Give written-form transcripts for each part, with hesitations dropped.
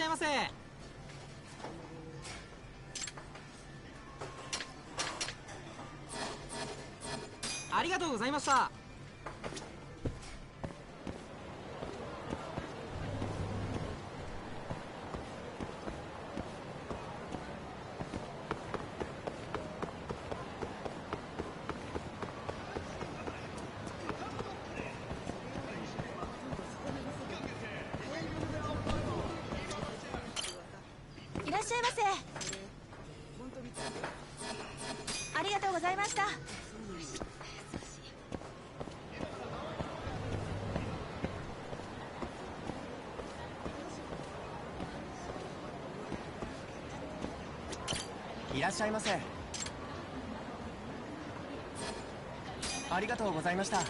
っしゃいませ。ありがとうございました。いらっしゃいませ。ありがとうございました。いらっしゃいませ。ありがとうございました。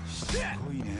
すごいね。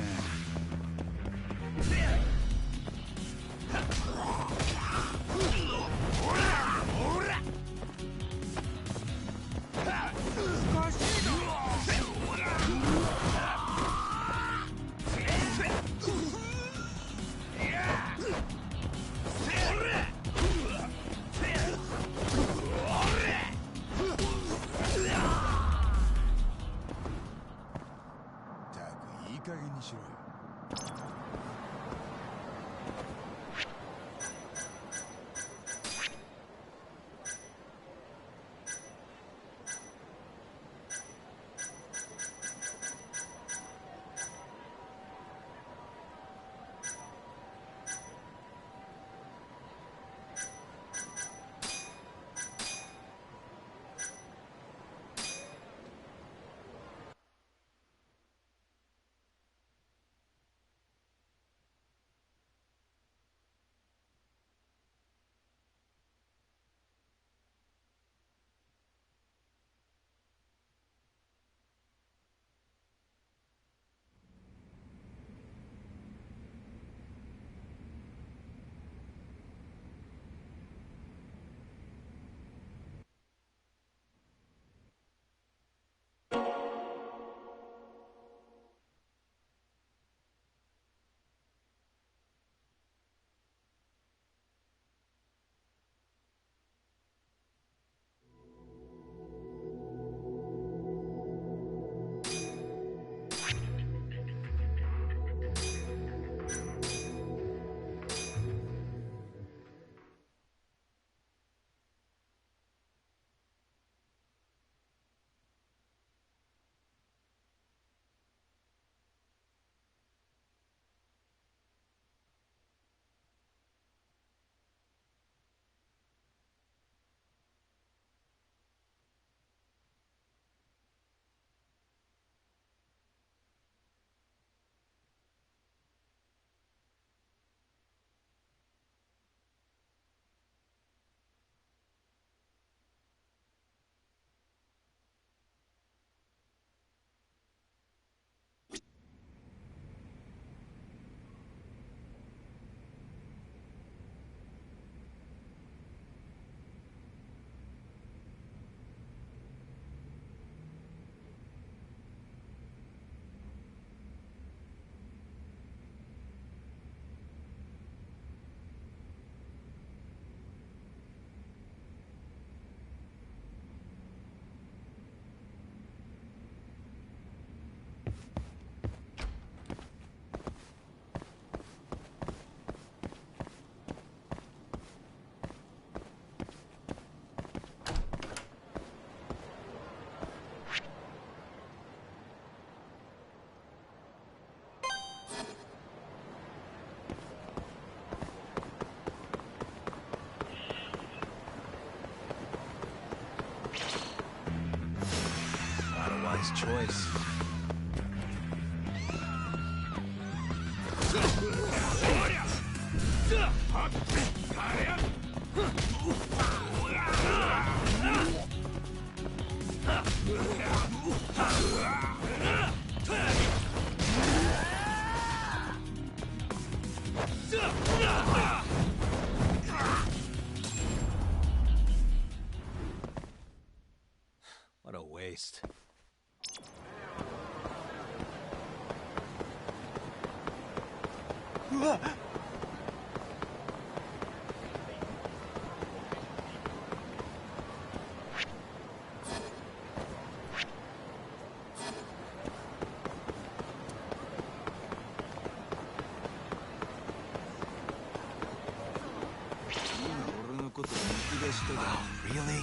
Nice choice. What a waste. Wow, really?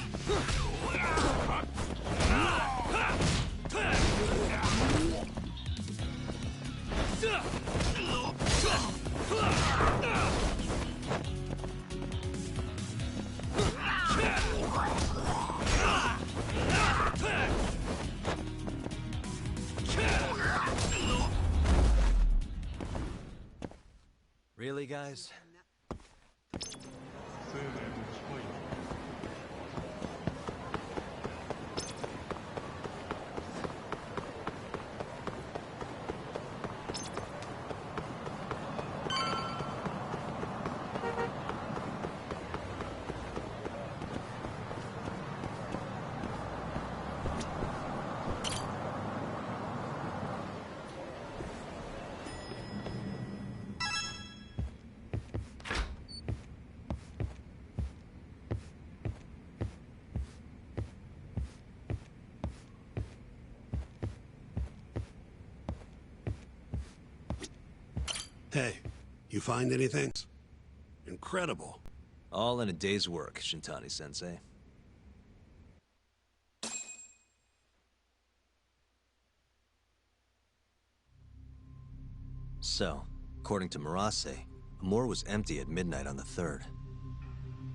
Really, guys? Hey, you find anything? Incredible. All in a day's work, Shintani-sensei. So, according to Murase, Amor was empty at midnight on the 3rd.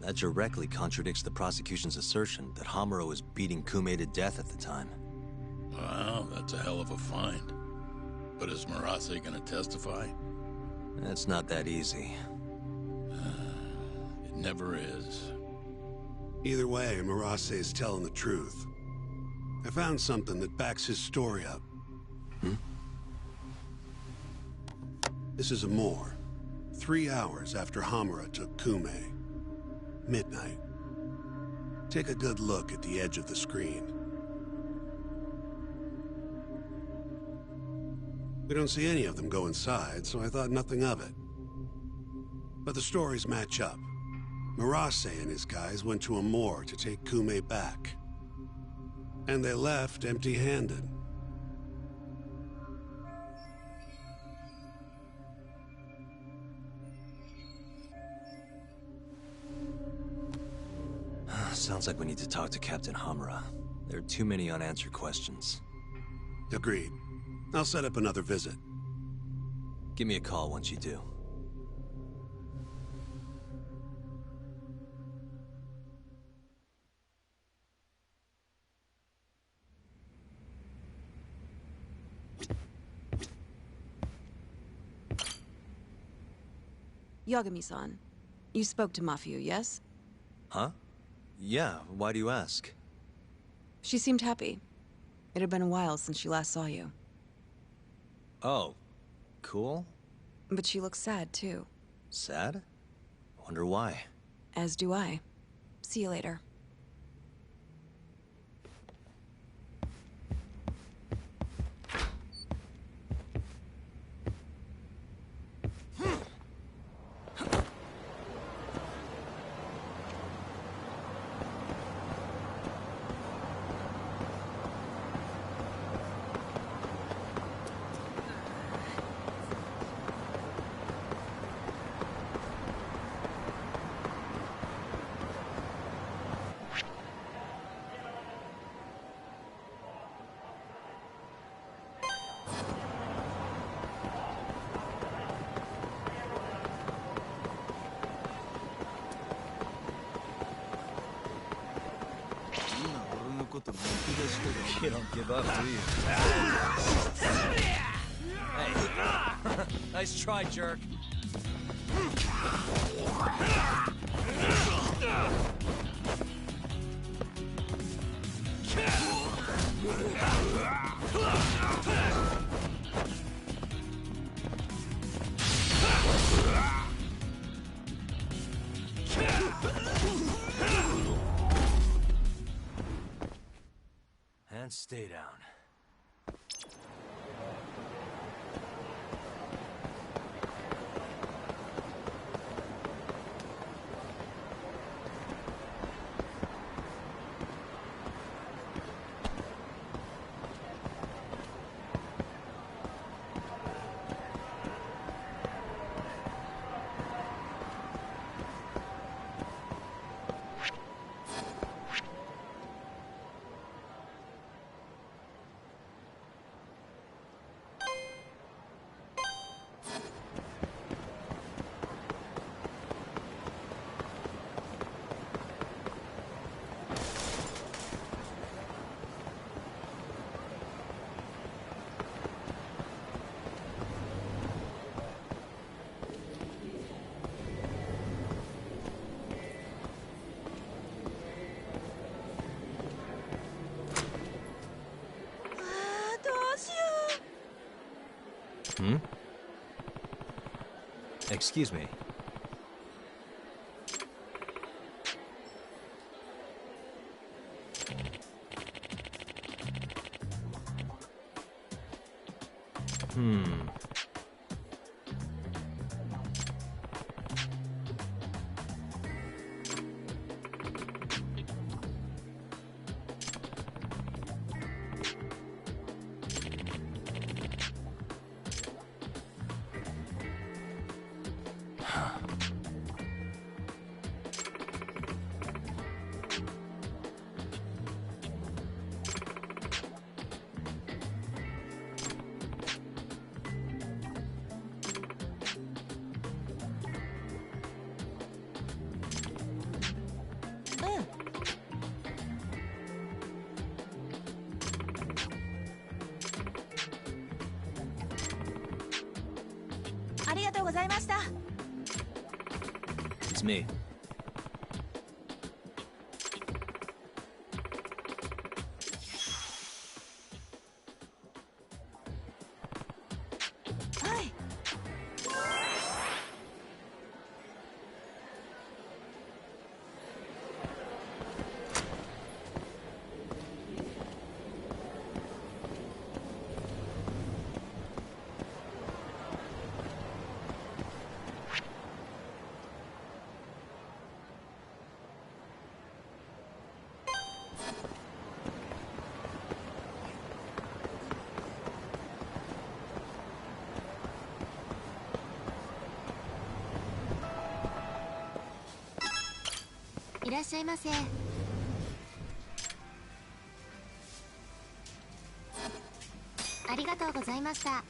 That directly contradicts the prosecution's assertion that Hamura was beating Kume to death at the time. Wow, that's a hell of a find. But is Murase gonna testify? It's not that easy. It never is. Either way, Murase is telling the truth. I found something that backs his story up. This is Amor. 3 hours after Hamura took Kume. Midnight. Take a good look at the edge of the screen. We don't see any of them go inside, so I thought nothing of it. But the stories match up. Murase and his guys went to Amor to take Kume back. And they left empty-handed. Sounds like we need to talk to Captain Hamura. There are too many unanswered questions. Agreed. I'll set up another visit. Give me a call once you do. Yagami-san, you spoke to Mafio, yes? Huh? Yeah, why do you ask? She seemed happy. It had been a while since she last saw you. Oh, cool. But she looks sad, too. Sad? Wonder why. As do I. See you later. こと抜き出したが You don't give up, do you? Hey. Nice try, jerk. And stay down. Hmm? Excuse me. Hmm. It's me.いらっしゃいませ。ありがとうございました。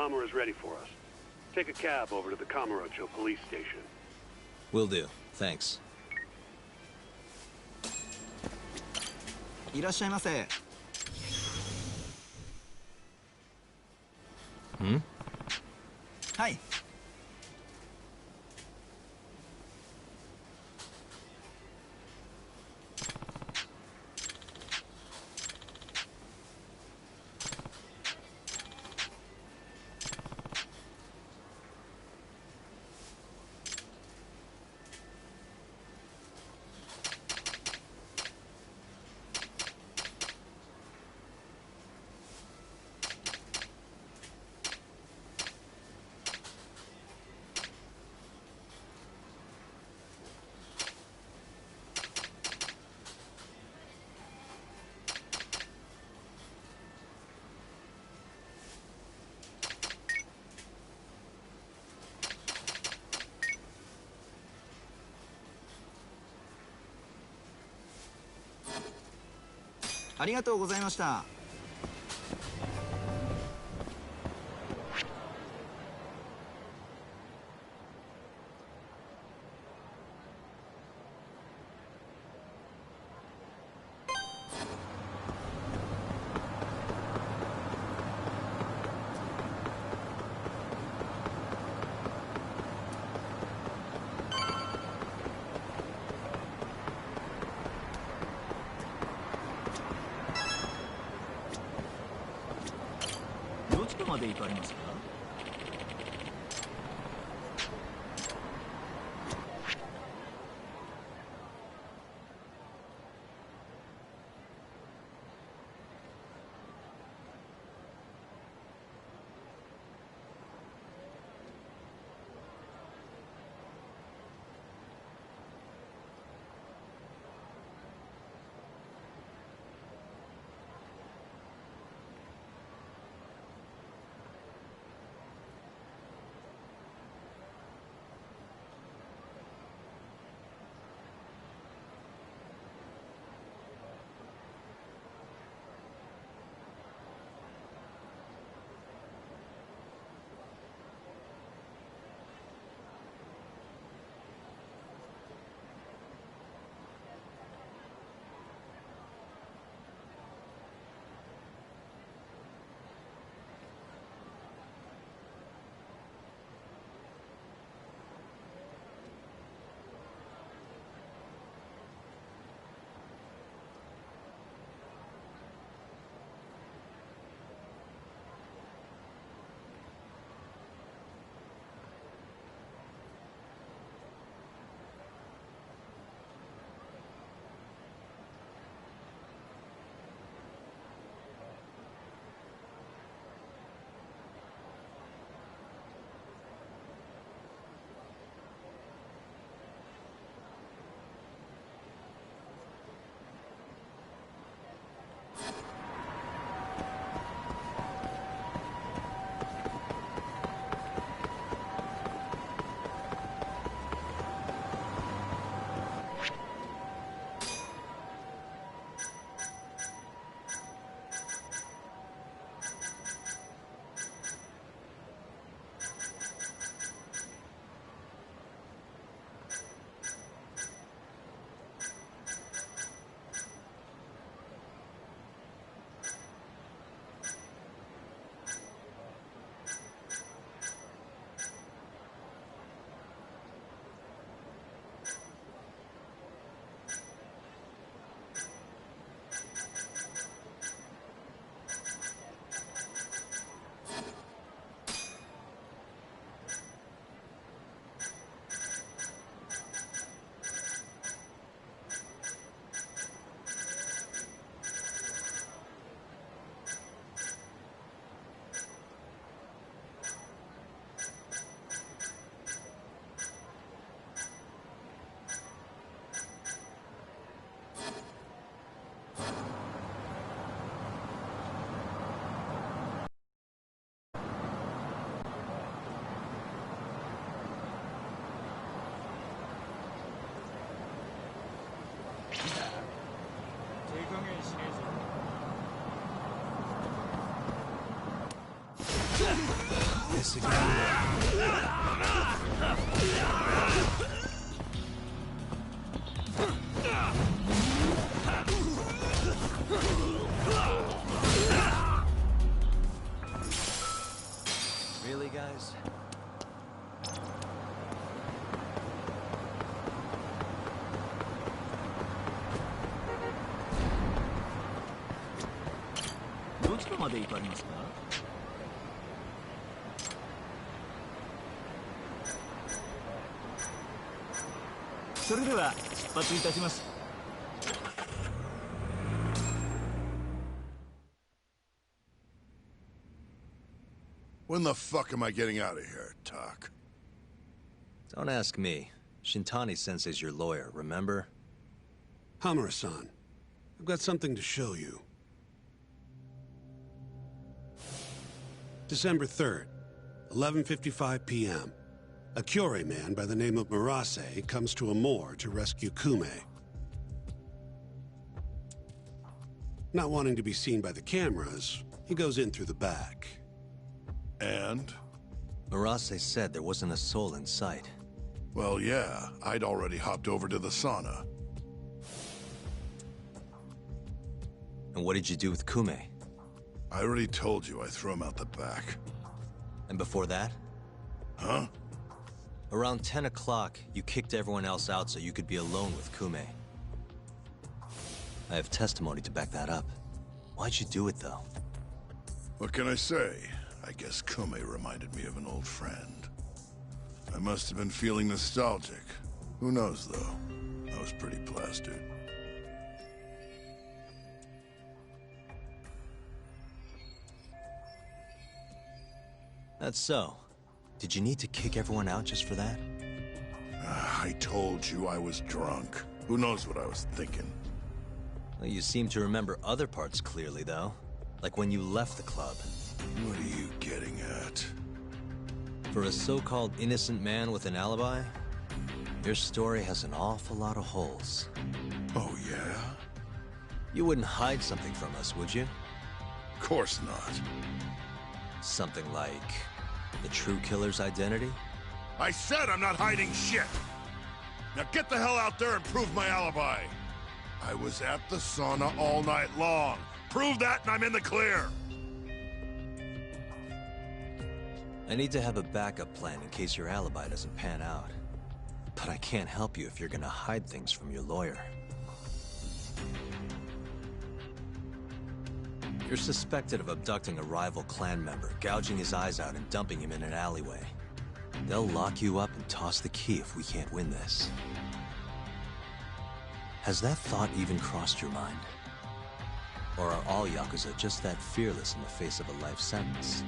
Hammer is ready for us. Take a cab over to the Kamurocho police station. Will do. Thanks. いらっしゃいませ。Hmm? はい。ありがとうございました。どちらまで行かれますか？This again. Really, guys?どちらまで行かれますか？それでは出発いたします。When the fuck am I getting out of here, Talk? Don't ask me. Shintani Sensei's your lawyer, remember? Hamura-san, I've got something to show you. December 3rd, 11:55 p.m. A Kyorei man by the name of Murase comes to Amur to rescue Kume. Not wanting to be seen by the cameras, he goes in through the back. And? Marase said there wasn't a soul in sight. Well, yeah, I'd already hopped over to the sauna. And what did you do with Kume? I already told you I threw him out the back. And before that? Huh? Around 10 o'clock, you kicked everyone else out so you could be alone with Kume. I have testimony to back that up. Why'd you do it, though? What can I say? I guess Kume reminded me of an old friend. I must have been feeling nostalgic. Who knows, though? I was pretty plastered. That's so. Did you need to kick everyone out just for that? I told you I was drunk. Who knows what I was thinking? Well, you seem to remember other parts clearly, though. Like when you left the club. What are you getting at? For a so-called innocent man with an alibi, your story has an awful lot of holes. Oh, yeah? You wouldn't hide something from us, would you? Of course not. Something like the true killer's identity? I said I'm not hiding shit! Now get the hell out there and prove my alibi! I was at the sauna all night long. Prove that and I'm in the clear! I need to have a backup plan in case your alibi doesn't pan out. But I can't help you if you're gonna hide things from your lawyer. You're suspected of abducting a rival clan member, gouging his eyes out and dumping him in an alleyway. They'll lock you up and toss the key if we can't win this. Has that thought even crossed your mind? Or are all Yakuza just that fearless in the face of a life sentence?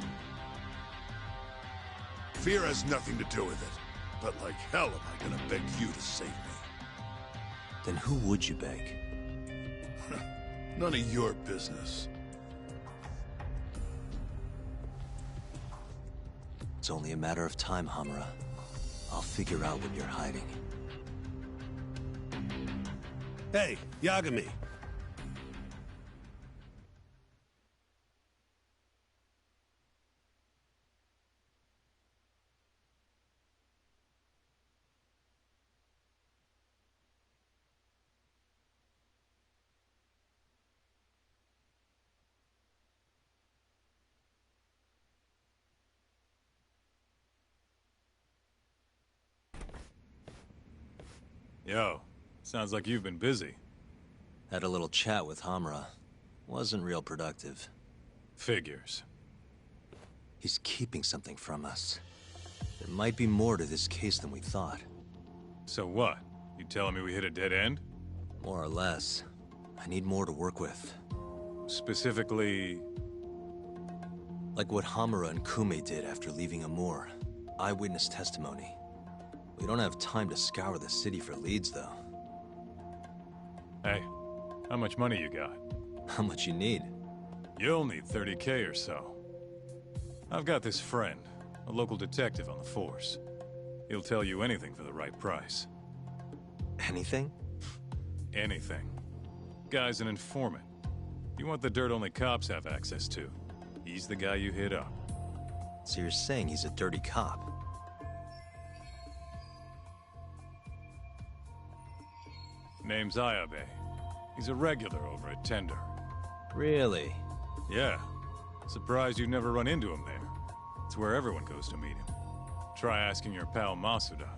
Fear has nothing to do with it. But like hell am I gonna beg you to save me? Then who would you beg? None of your business. It's only a matter of time, Hamura. I'll figure out what you're hiding. Hey, Yagami. Yo, sounds like you've been busy. Had a little chat with Hamura. Wasn't real productive. Figures. He's keeping something from us. There might be more to this case than we thought. So what? You telling me we hit a dead end? More or less. I need more to work with. Specifically... Like what Hamura and Kume did after leaving Amur. Eyewitness testimony. We don't have time to scour the city for leads, though. Hey, how much money you got? How much you need? You'll need 30K or so. I've got this friend, a local detective on the force. He'll tell you anything for the right price. Anything? Anything. Guy's an informant. You want the dirt only cops have access to. He's the guy you hit up. So you're saying he's a dirty cop? Name's Ayabe. He's a regular over at Tender. Really? Yeah. Surprised you'd never run into him there. It's where everyone goes to meet him. Try asking your pal Masuda.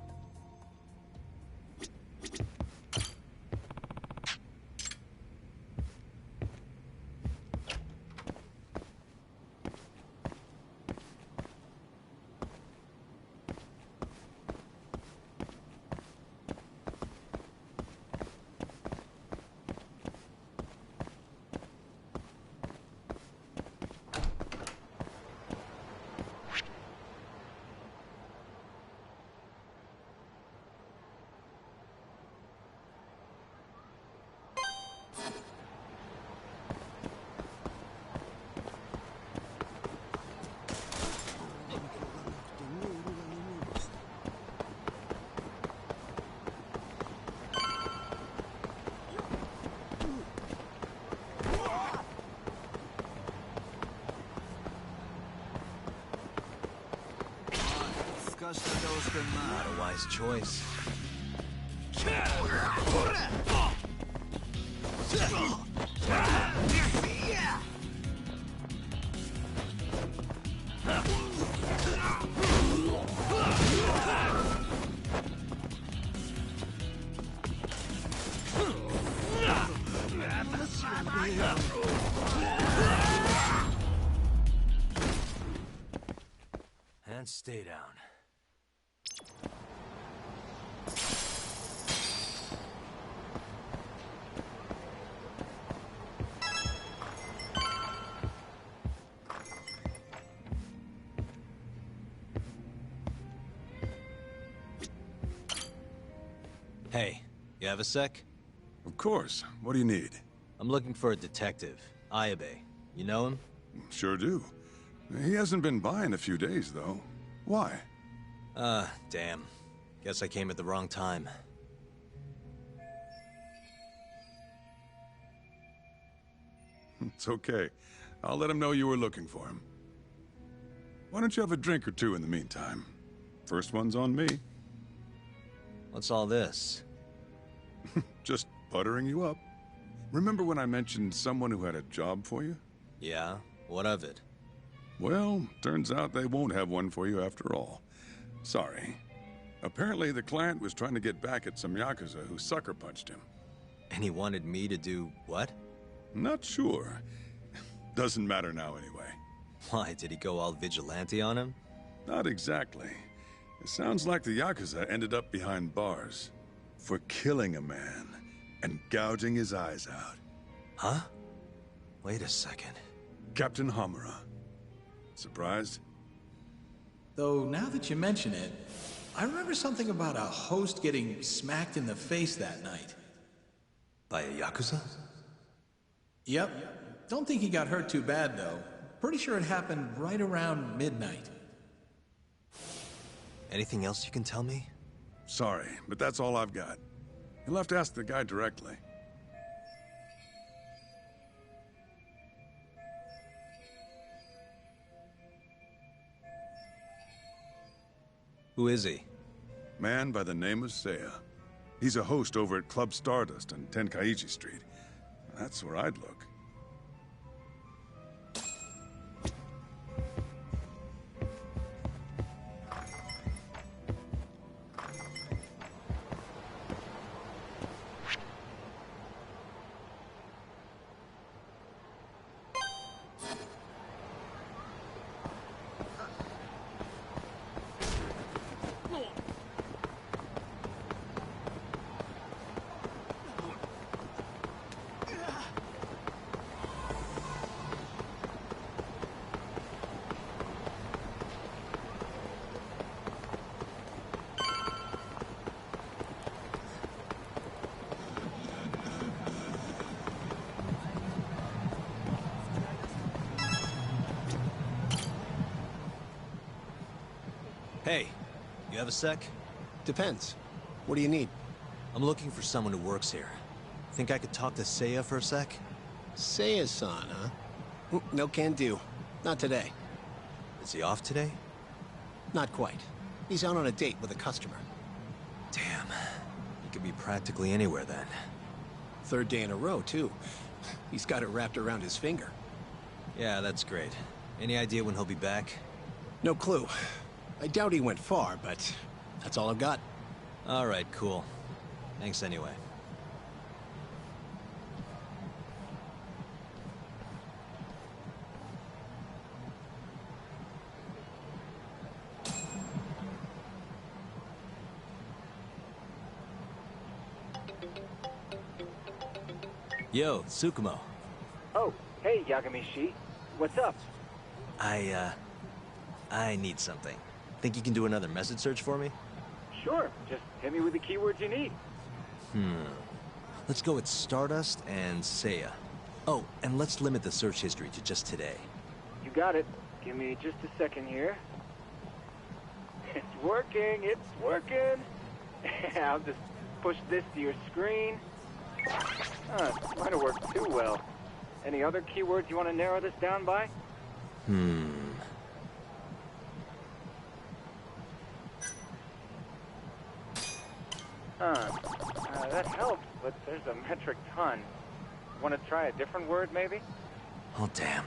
Not a wise choice. And stay down. Hey, you have a sec? Of course. What do you need? I'm looking for a detective, Ayabe. You know him? Sure do. He hasn't been by in a few days, though. Why? Damn. Guess I came at the wrong time. It's okay. I'll let him know you were looking for him. Why don't you have a drink or two in the meantime? First one's on me. What's all this? Just buttering you up. Remember when I mentioned someone who had a job for you? Yeah? What of it? Well, turns out they won't have one for you after all. Sorry. Apparently the client was trying to get back at some Yakuza who sucker punched him. And he wanted me to do what? Not sure. Doesn't matter now anyway. Why, did he go all vigilante on him? Not exactly. It sounds like the Yakuza ended up behind bars for killing a man and gouging his eyes out. Huh? Wait a second. Captain Hamura. Surprised? Though, now that you mention it, I remember something about a host getting smacked in the face that night. By a Yakuza? Yep. Don't think he got hurt too bad, though. Pretty sure it happened right around midnight. Anything else you can tell me? Sorry, but that's all I've got. You'll have to ask the guy directly. Who is he? Man by the name of Seiya. He's a host over at Club Stardust on Tenkaichi Street. That's where I'd look. Hey, you have a sec? Depends. What do you need? I'm looking for someone who works here. Think I could talk to Seiya for a sec? Seiya-san, huh? No can do. Not today. Is he off today? Not quite. He's out on a date with a customer. Damn. He could be practically anywhere then. Third day in a row, too. He's got it wrapped around his finger. Yeah, that's great. Any idea when he'll be back? No clue. I doubt he went far, but that's all I've got. All right, cool. Thanks anyway. Yo, Tsukumo. Oh, hey, Yagami-shi. What's up? I need something. Think you can do another message search for me? Sure, just hit me with the keywords you need. Let's go with Stardust and Seiya. Oh, and let's limit the search history to just today. You got it. Give me just a second here. It's working, it's working. I'll just push this to your screen. Might have worked too well. Any other keywords you want to narrow this down by? That helps, but there's a metric ton. Want to try a different word, maybe? Oh, damn.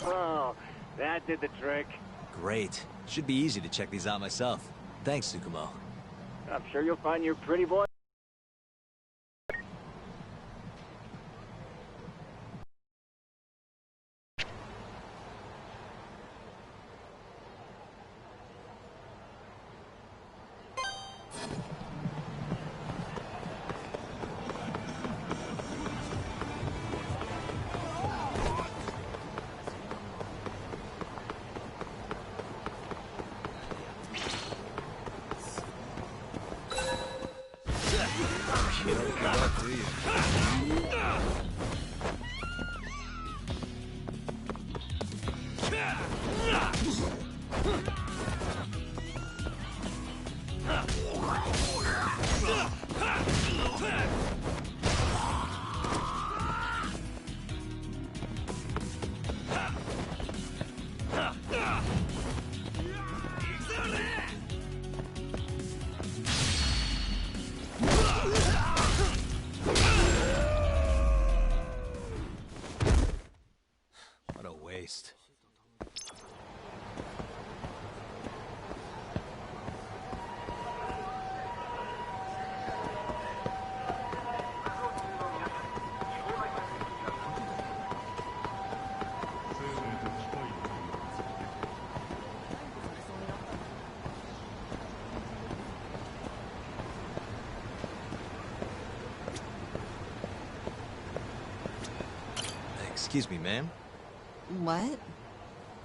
Oh, that did the trick. Great. Should be easy to check these out myself. Thanks, Tsukumo. I'm sure you'll find your pretty boy. You don't give up, do you? What a waste. Excuse me, ma'am. What?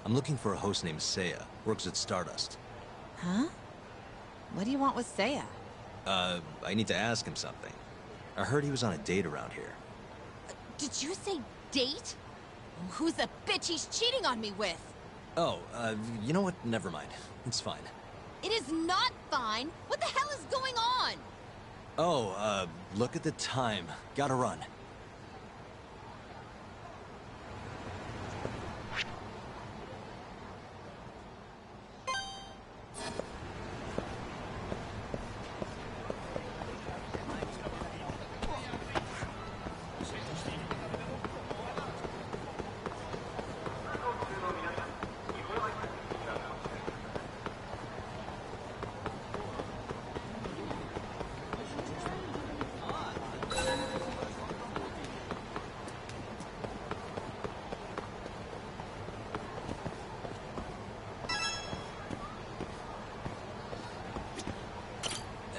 I'm looking for a host named Seiya. Works at Stardust. Huh? What do you want with Seiya? I need to ask him something. I heard he was on a date around here. Did you say date? Who's the bitch he's cheating on me with? Oh, you know what? Never mind. It's fine. It is not fine. What the hell is going on? Oh, look at the time. Gotta run.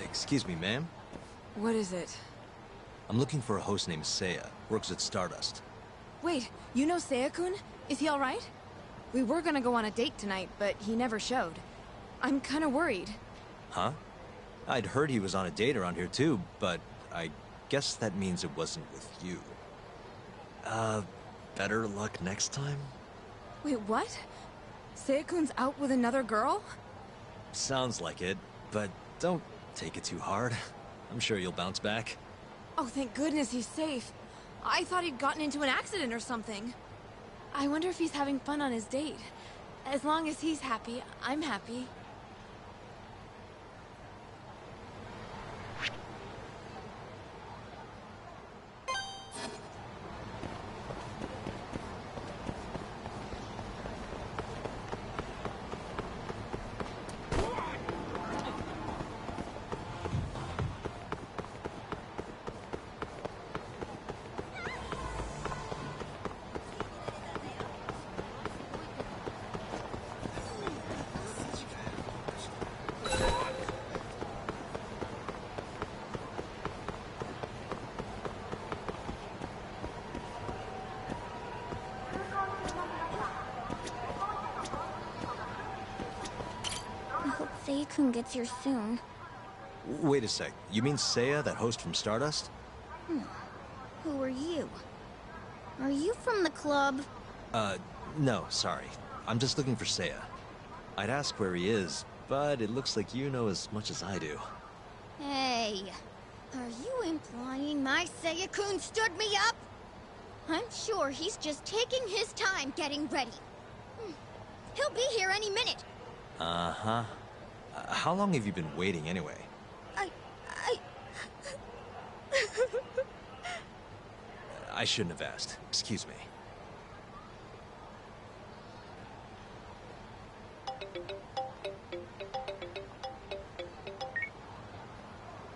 Excuse me, ma'am. What is it? I'm looking for a host named Seiya. Works at Stardust. Wait, you know Seiya-kun? Is he alright? We were gonna go on a date tonight, but he never showed. I'm kinda worried. Huh? I'd heard he was on a date around here too, but I guess that means it wasn't with you. Better luck next time? Wait, what? Seiya-kun's out with another girl? Sounds like it, but don't take it too hard. I'm sure you'll bounce back. Oh, thank goodness he's safe. I thought he'd gotten into an accident or something. I wonder if he's having fun on his date. As long as he's happy, I'm happy. Seiya-kun gets here soon. Wait a sec. You mean Seiya, that host from Stardust? Who are you? Are you from the club? No, sorry. I'm just looking for Seiya. I'd ask where he is, but it looks like you know as much as I do. Hey, are you implying my Seiya-kun stood me up? I'm sure he's just taking his time getting ready. He'll be here any minute. Uh-huh. How long have you been waiting anyway? I shouldn't have asked. Excuse me.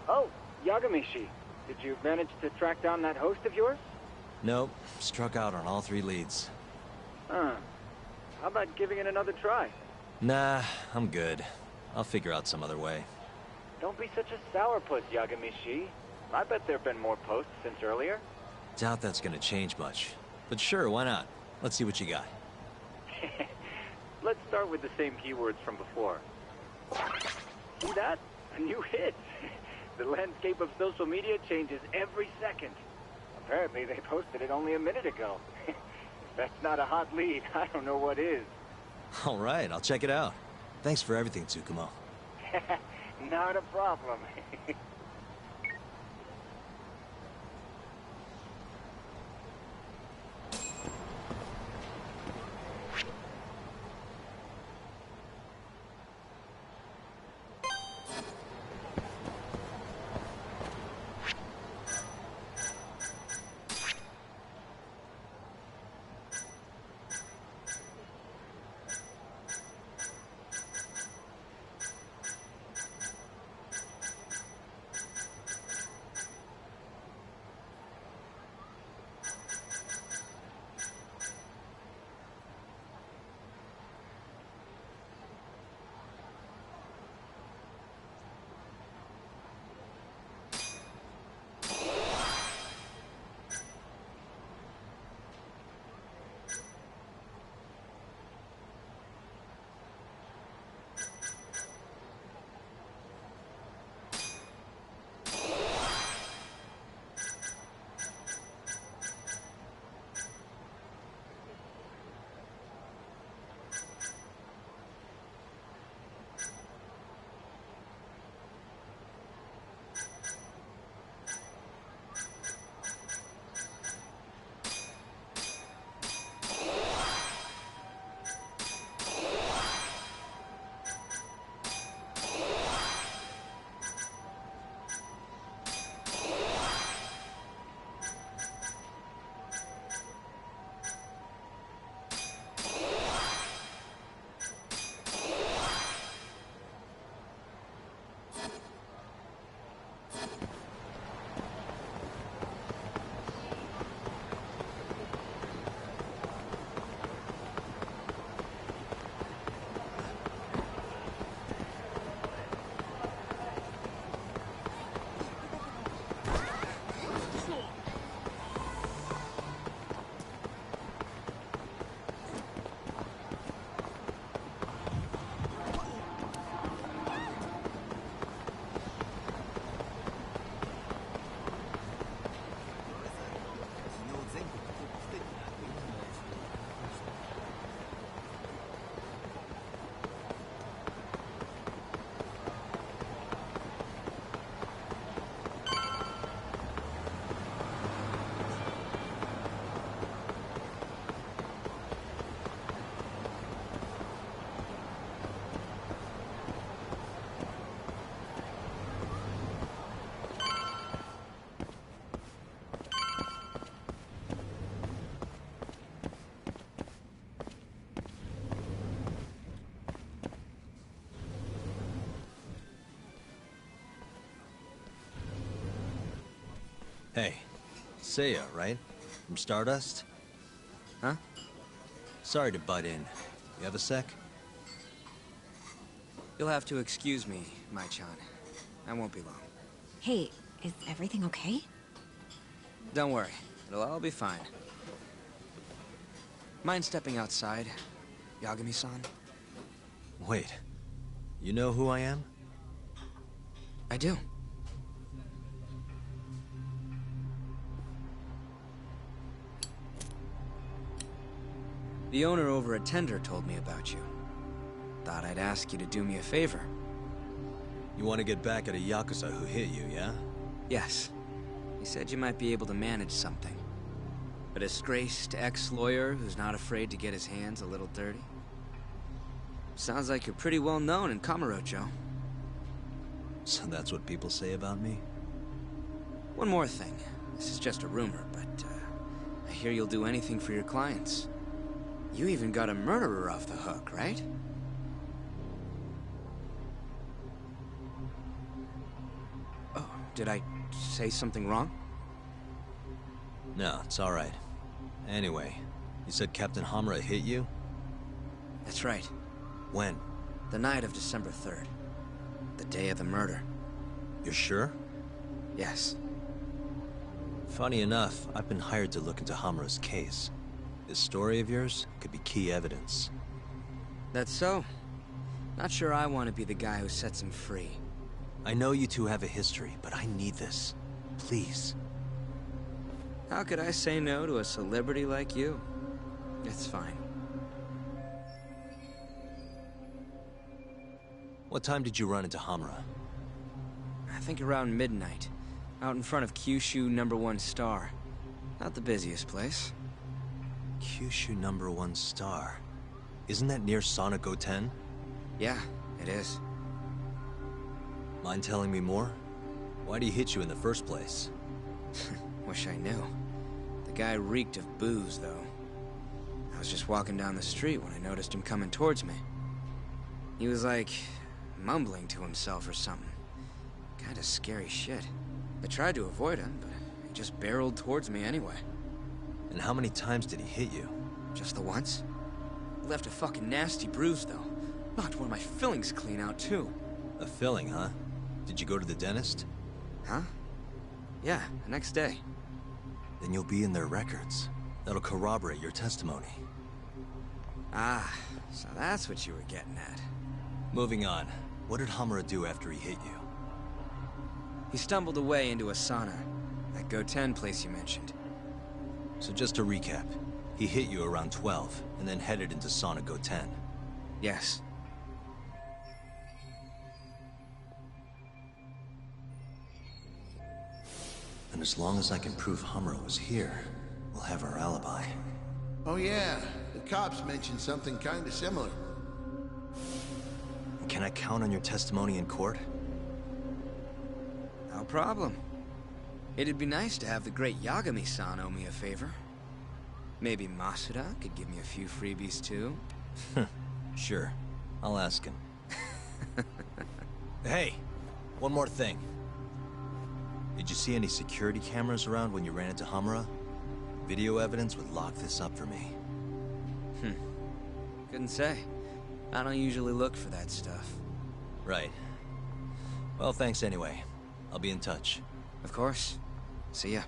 Oh, Yagamishi. Did you manage to track down that host of yours? Nope. Struck out on all 3 leads. Huh. How about giving it another try? Nah, I'm good. I'll figure out some other way. Don't be such a sourpuss, Yagamishi. I bet there have been more posts since earlier. Doubt that's gonna change much. But sure, why not? Let's see what you got. Let's start with the same keywords from before. See that? A new hit. The landscape of social media changes every second. Apparently they posted it only a minute ago. If that's not a hot lead, I don't know what is. All right, I'll check it out. Thanks for everything, Tsukumo. Not a problem. Hey, Seiya, right? From Stardust? Huh? Sorry to butt in. You have a sec? You'll have to excuse me, Mai-chan. I won't be long. Hey, is everything okay? Don't worry. It'll all be fine. Mind stepping outside, Yagami-san? Wait. You know who I am? I do. The owner over at Tender told me about you. Thought I'd ask you to do me a favor. You want to get back at a Yakuza who hit you, yeah? Yes. He said you might be able to manage something. A disgraced ex-lawyer who's not afraid to get his hands a little dirty. Sounds like you're pretty well known in Kamurocho. So that's what people say about me? One more thing. This is just a rumor, but I hear you'll do anything for your clients. You even got a murderer off the hook, right? Oh, did I say something wrong? No, it's alright. Anyway, you said Captain Hamura hit you? That's right. When? The night of December 3rd. The day of the murder. You're sure? Yes. Funny enough, I've been hired to look into Hamura's case. This story of yours could be key evidence. That's so. Not sure I want to be the guy who sets him free. I know you two have a history, but I need this. Please. How could I say no to a celebrity like you? It's fine. What time did you run into Hamura? I think around midnight. Out in front of Kyushu #1 Star. Not the busiest place. Kyushu #1 Star. Isn't that near Sauna Goten? Yeah, it is. Mind telling me more? Why'd he hit you in the first place? Wish I knew. The guy reeked of booze, though. I was just walking down the street when I noticed him coming towards me. He was like, mumbling to himself or something. Kinda scary shit. I tried to avoid him, but he just barreled towards me anyway. And how many times did he hit you? Just the once. Left a fucking nasty bruise, though. Knocked one of my fillings clean out, too. A filling, huh? Did you go to the dentist? Huh? Yeah, the next day. Then you'll be in their records. That'll corroborate your testimony. Ah, so that's what you were getting at. Moving on. What did Hamura do after he hit you? He stumbled away into a sauna. That Goten place you mentioned. So just to recap, he hit you around 12, and then headed into Sauna Goten. Yes. And as long as I can prove Hamura was here, we'll have our alibi. Oh yeah, the cops mentioned something kinda similar. Can I count on your testimony in court? No problem. It'd be nice to have the great Yagami-san owe me a favor. Maybe Masuda could give me a few freebies too? Sure. I'll ask him. Hey! One more thing. Did you see any security cameras around when you ran into Hamura? Video evidence would lock this up for me. Couldn't say. I don't usually look for that stuff. Right. Well, thanks anyway. I'll be in touch. Of course. See ya.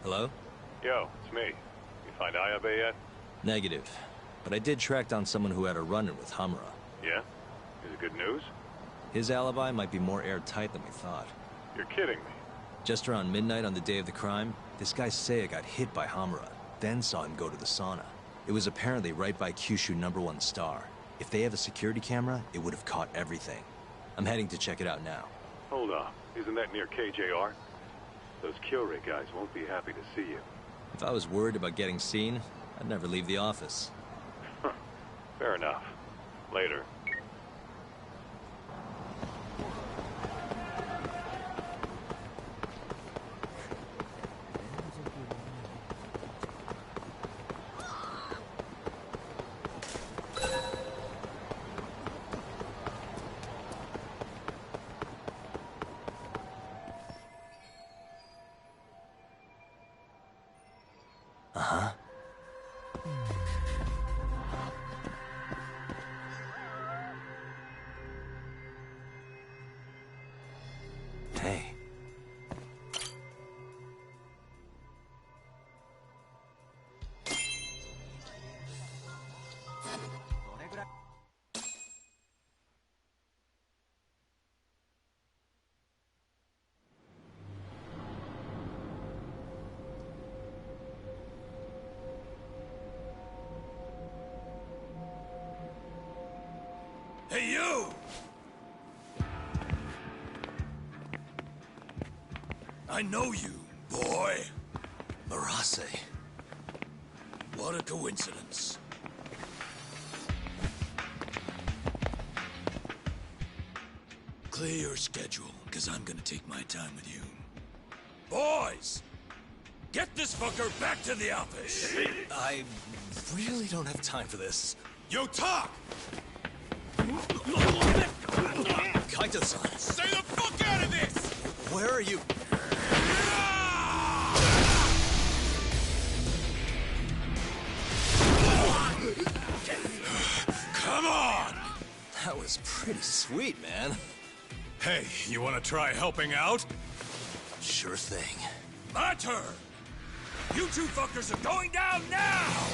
Hello? Yo, it's me. You find Ayabe yet? Negative. But I did track down someone who had a run-in with Hamura. Yeah? Is it good news? His alibi might be more airtight than we thought. You're kidding me. Just around midnight on the day of the crime, this guy Seiya got hit by Hamura, then saw him go to the sauna. It was apparently right by Kyushu #1 Star. If they have a security camera, it would have caught everything. I'm heading to check it out now. Hold on. Isn't that near KJR? Those Kyorei guys won't be happy to see you. If I was worried about getting seen, I'd never leave the office. Fair enough. Later. Uh-huh. Hey. Hey, you! I know you, boy. Marase. What a coincidence. Clear your schedule, because I'm gonna take my time with you. Boys! Get this fucker back to the office! I really don't have time for this. You talk! Kaito-san! Stay the fuck out of this! Where are you? Come on! That was pretty sweet, man. Hey, you wanna try helping out? Sure thing. My turn! You two fuckers are going down now!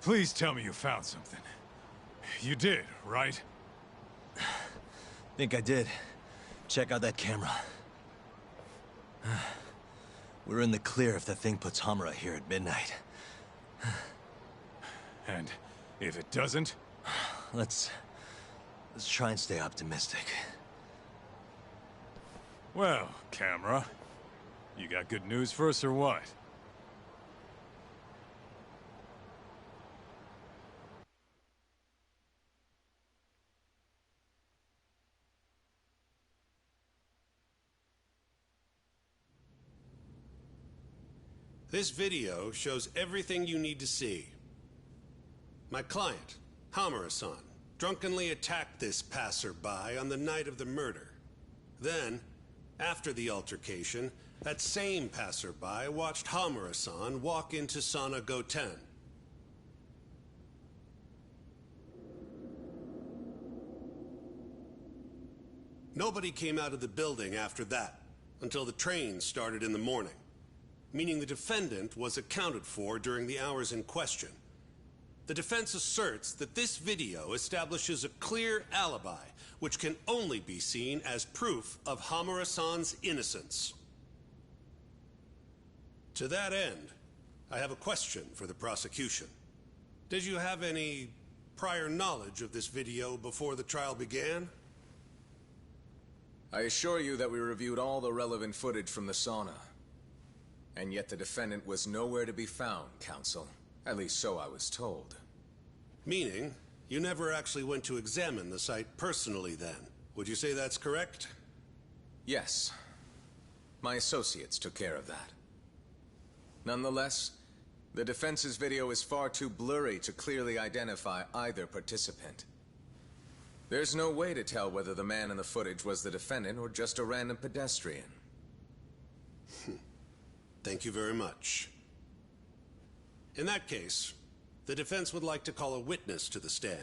Please tell me you found something. You did, right? Think I did. Check out that camera. We're in the clear if the thing puts Hamura here at midnight. And if it doesn't? Let's try and stay optimistic. Well, camera, you got good news for us or what? This video shows everything you need to see. My client, Hamura-san, drunkenly attacked this passerby on the night of the murder. Then, After the altercation, that same passerby watched Hamura-san walk into Sana Goten. Nobody came out of the building after that, until the train started in the morning, meaning the defendant was accounted for during the hours in question. The defense asserts that this video establishes a clear alibi, which can only be seen as proof of Hamura-san's innocence. To that end, I have a question for the prosecution. Did you have any prior knowledge of this video before the trial began? I assure you that we reviewed all the relevant footage from the sauna. And yet the defendant was nowhere to be found, counsel. At least so I was told. Meaning, you never actually went to examine the site personally then. Would you say that's correct? Yes. My associates took care of that. Nonetheless, the defense's video is far too blurry to clearly identify either participant. There's no way to tell whether the man in the footage was the defendant or just a random pedestrian. Thank you very much. In that case, the defense would like to call a witness to the stand.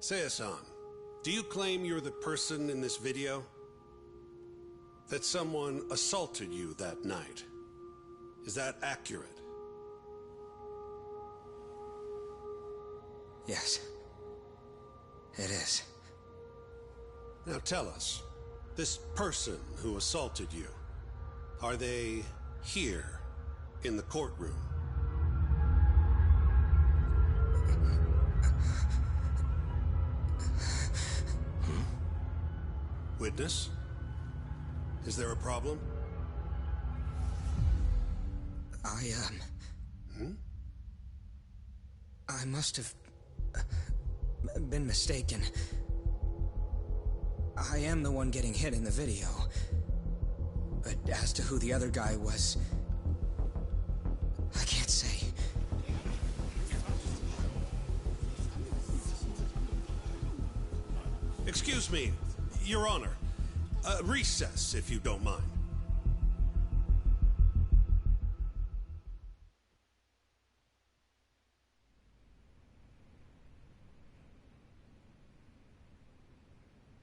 Seiya-san, do you claim you're the person in this video? That someone assaulted you that night? Is that accurate? Yes. It is. Now tell us, this person who assaulted you, are they here in the courtroom? Witness? Is there a problem? I must have been mistaken. I am the one getting hit in the video. But as to who the other guy was, I can't say. Excuse me, Your Honor. Recess, if you don't mind.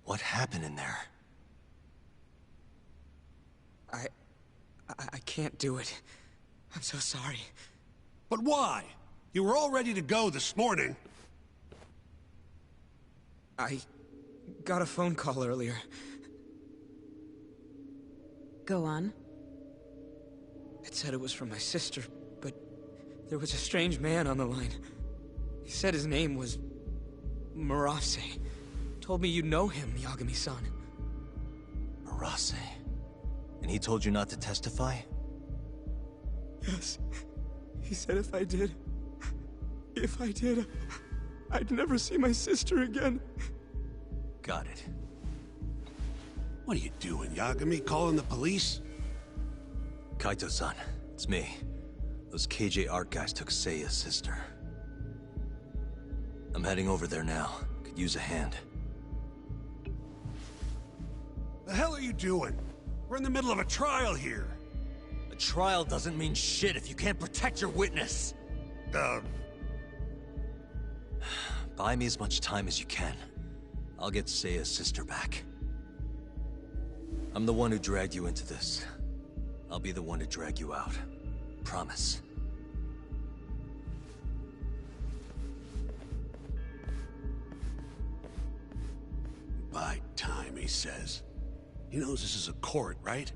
What happened in there? I can't do it. I'm so sorry. But why? You were all ready to go this morning. I got a phone call earlier. Go on. It said it was from my sister, but there was a strange man on the line. He said his name was Murase. Told me you know him, Yagami-san. Murase? And he told you not to testify? Yes. He said if I did, I'd never see my sister again. Got it. What are you doing, Yagami? Calling the police? Kaito-san, it's me. Those KJ art guys took Seiya's sister. I'm heading over there now. Could use a hand. The hell are you doing? We're in the middle of a trial here. A trial doesn't mean shit if you can't protect your witness. Buy me as much time as you can. I'll get Seiya's sister back. I'm the one who dragged you into this. I'll be the one to drag you out. Promise. Buy time, he says. He knows this is a court, right?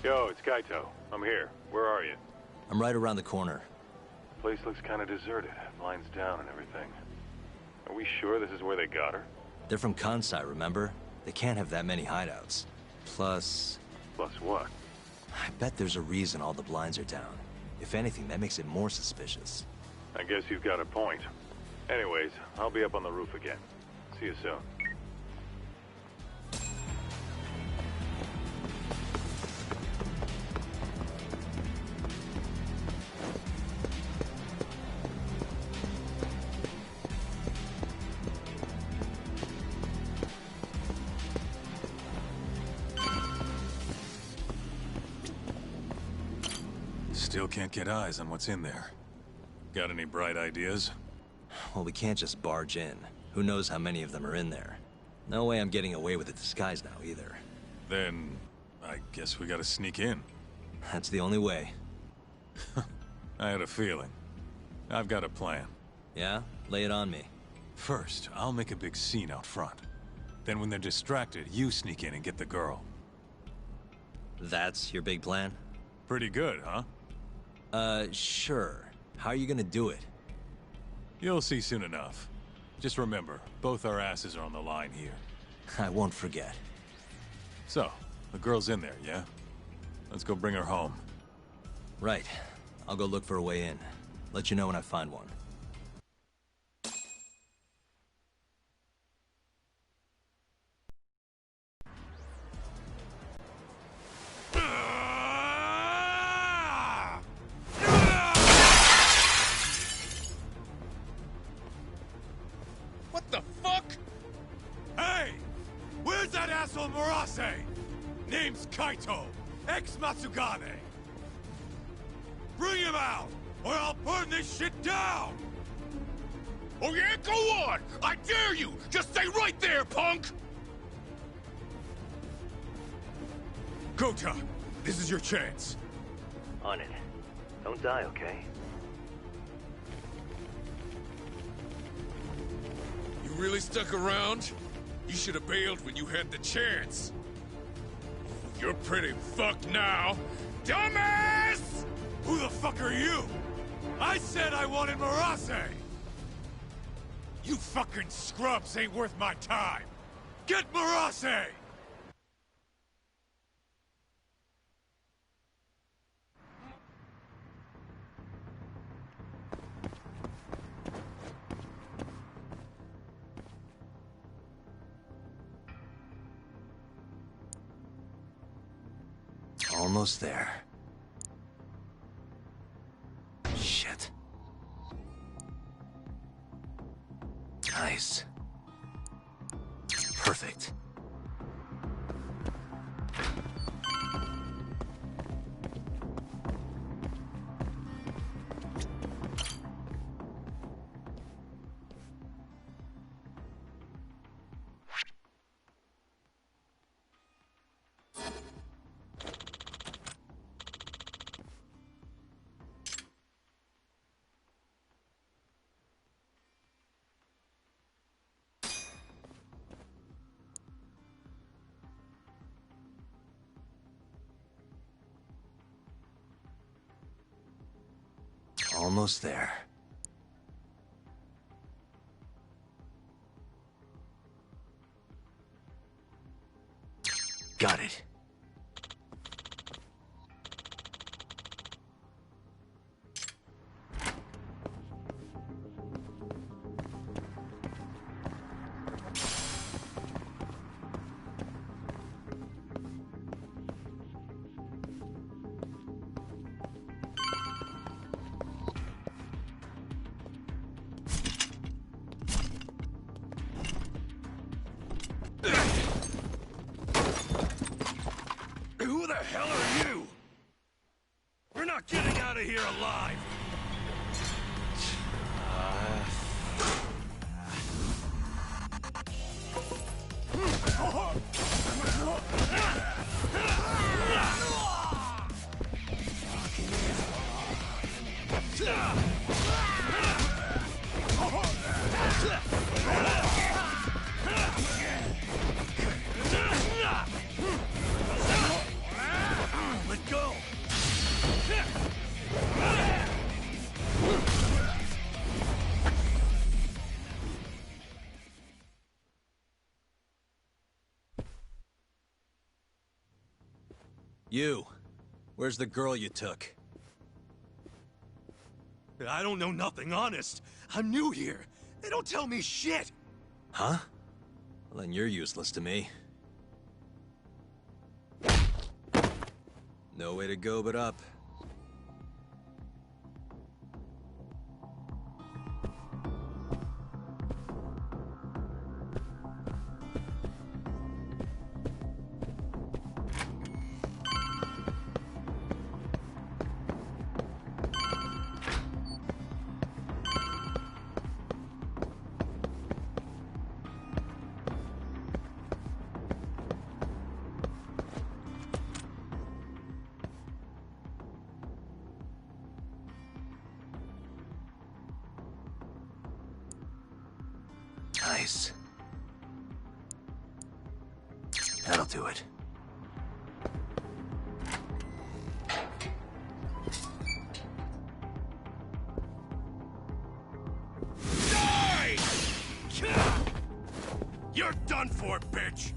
Yo, it's Kaito. I'm here. Where are you? I'm right around the corner. Place looks kind of deserted. Blinds down and everything. Are we sure this is where they got her? They're from Kansai, remember? They can't have that many hideouts. Plus... Plus what? I bet there's a reason all the blinds are down. If anything, that makes it more suspicious. I guess you've got a point. Anyways, I'll be up on the roof again. See you soon. Still can't get eyes on what's in there. Got any bright ideas? Well, we can't just barge in. Who knows how many of them are in there? No way I'm getting away with a disguise now, either. Then, I guess we gotta sneak in. That's the only way. I had a feeling. I've got a plan. Yeah? Lay it on me. First, I'll make a big scene out front. Then when they're distracted, you sneak in and get the girl. That's your big plan? Pretty good, huh? Sure. How are you gonna do it? You'll see soon enough. Just remember, both our asses are on the line here. I won't forget. So, the girl's in there, yeah? Let's go bring her home. Right. I'll go look for a way in. Let you know when I find one. What the fuck? Hey! Where's that asshole Murase? Name's Kaito, ex-Matsugane. Bring him out, or I'll burn this shit down! Oh yeah? Go on! I dare you! Just stay right there, punk! Kota, this is your chance. On it. Don't die, okay? You really stuck around? You should have bailed when you had the chance. You're pretty fucked now. Dumbass! Who the fuck are you? I said I wanted Murase! You fucking scrubs ain't worth my time! Get Murase! Almost there. Shit. Nice. Perfect. Almost there. Got it. Who the hell are you? We're not getting out of here alive! Let You. Where's the girl you took? I don't know nothing, honest. I'm new here. They don't tell me shit. Huh? Well, then you're useless to me. No way to go but up. Nice. That'll do it. Die! You're done for, bitch!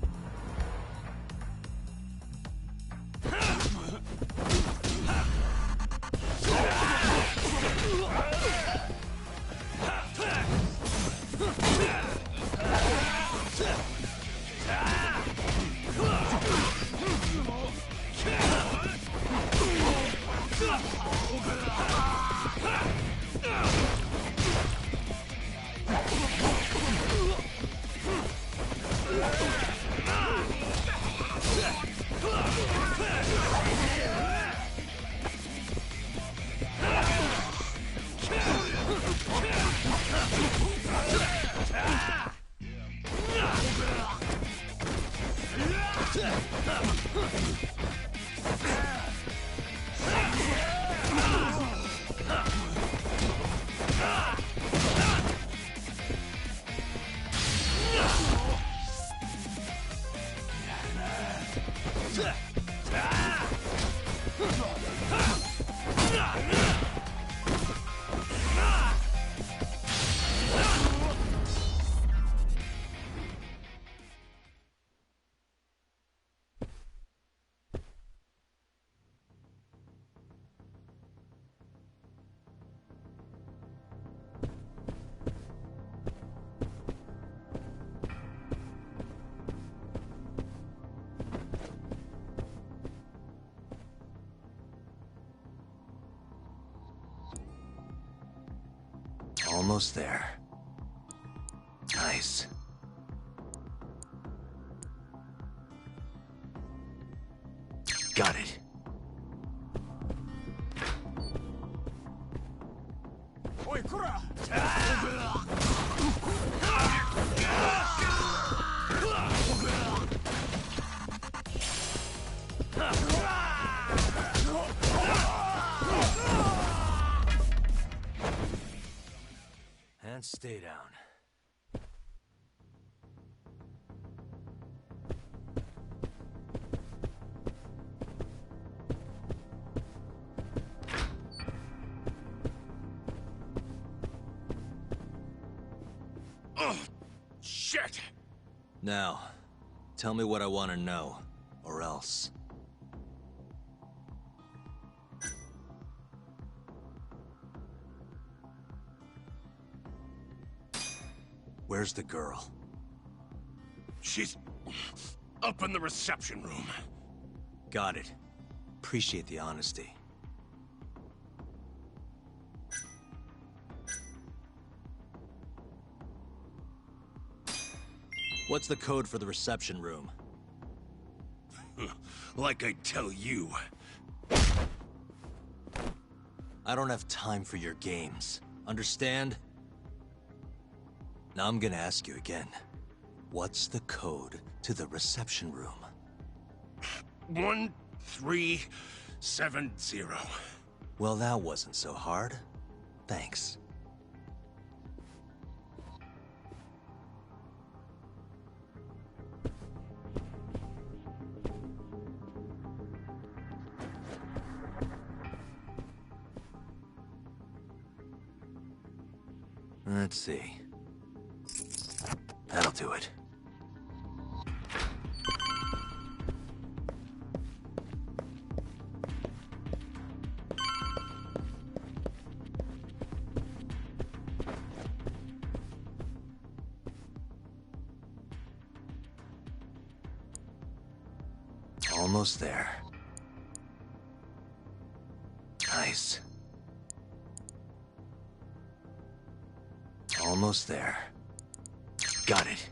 Almost there. Nice. Got it. Oi, Kura! And stay down. Oh, shit! Now, tell me what I want to know, or else. Where's the girl? She's up in the reception room. Got it. Appreciate the honesty. What's the code for the reception room? Like I tell you. I don't have time for your games. Understand? Now I'm gonna ask you again. What's the code to the reception room? 1370. Well, that wasn't so hard. Thanks. Let's see. That'll do it. Almost there. Nice. Almost there. Got it.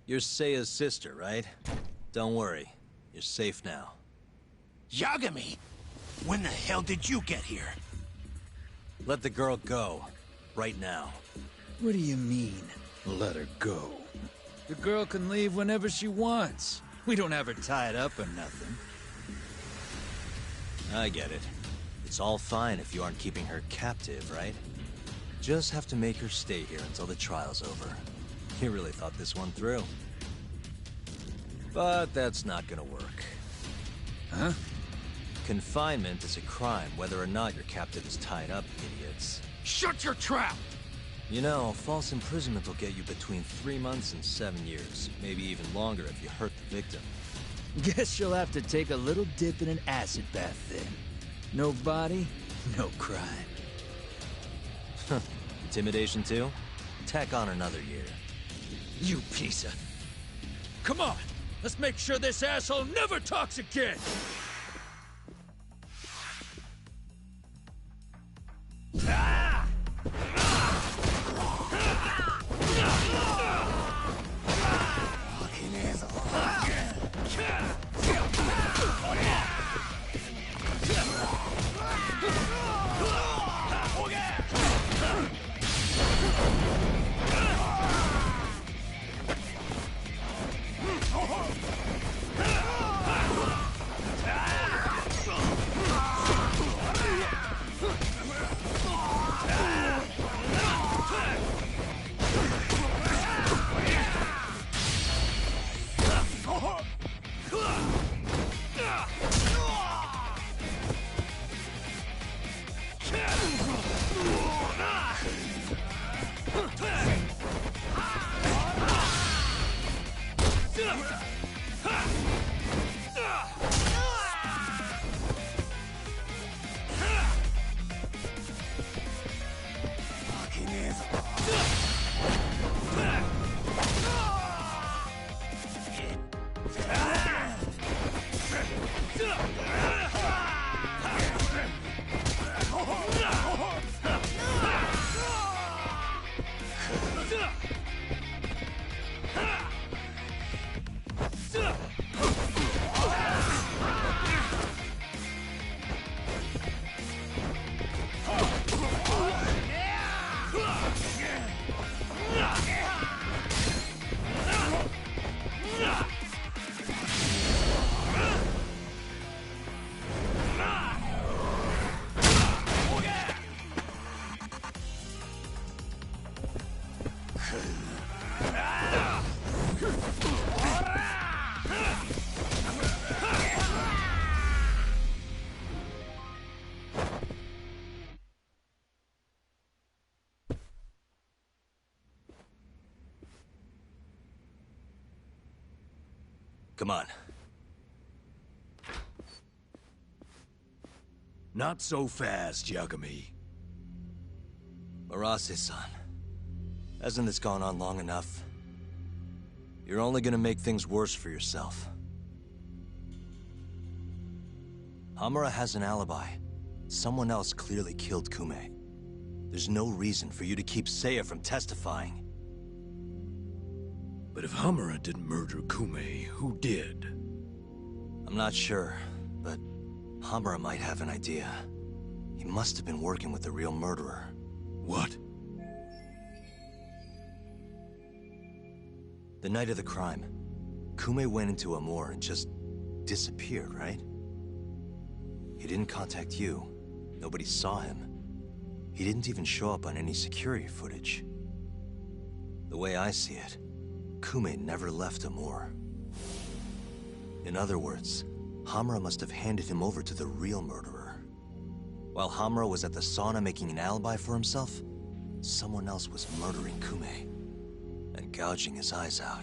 You're Seiya's sister, right? Don't worry. You're safe now. Yagami! When the hell did you get here? Let the girl go. Right now. What do you mean, let her go? The girl can leave whenever she wants. We don't have her tied up or nothing. I get it. It's all fine if you aren't keeping her captive, right? Just have to make her stay here until the trial's over. You really thought this one through. But that's not gonna work. Huh? Confinement is a crime, whether or not your captive is tied up, idiots. Shut your trap! You know, false imprisonment will get you between 3 months and 7 years. Maybe even longer if you hurt the victim. Guess you'll have to take a little dip in an acid bath then. No body, no crime. Intimidation too? Tack on another year. You piece of... Come on! Let's make sure this asshole never talks again! Come on. Not so fast, Yagami. Marase-san, hasn't this gone on long enough? You're only gonna make things worse for yourself. Hamura has an alibi. Someone else clearly killed Kume. There's no reason for you to keep Seiya from testifying. But if Hamura didn't murder Kume, who did? I'm not sure, but Hamura might have an idea. He must have been working with the real murderer. What? The night of the crime, Kume went into Amor and just disappeared, right? He didn't contact you. Nobody saw him. He didn't even show up on any security footage. The way I see it, Kume never left Amur. In other words, Hamura must have handed him over to the real murderer. While Hamura was at the sauna making an alibi for himself, someone else was murdering Kume and gouging his eyes out.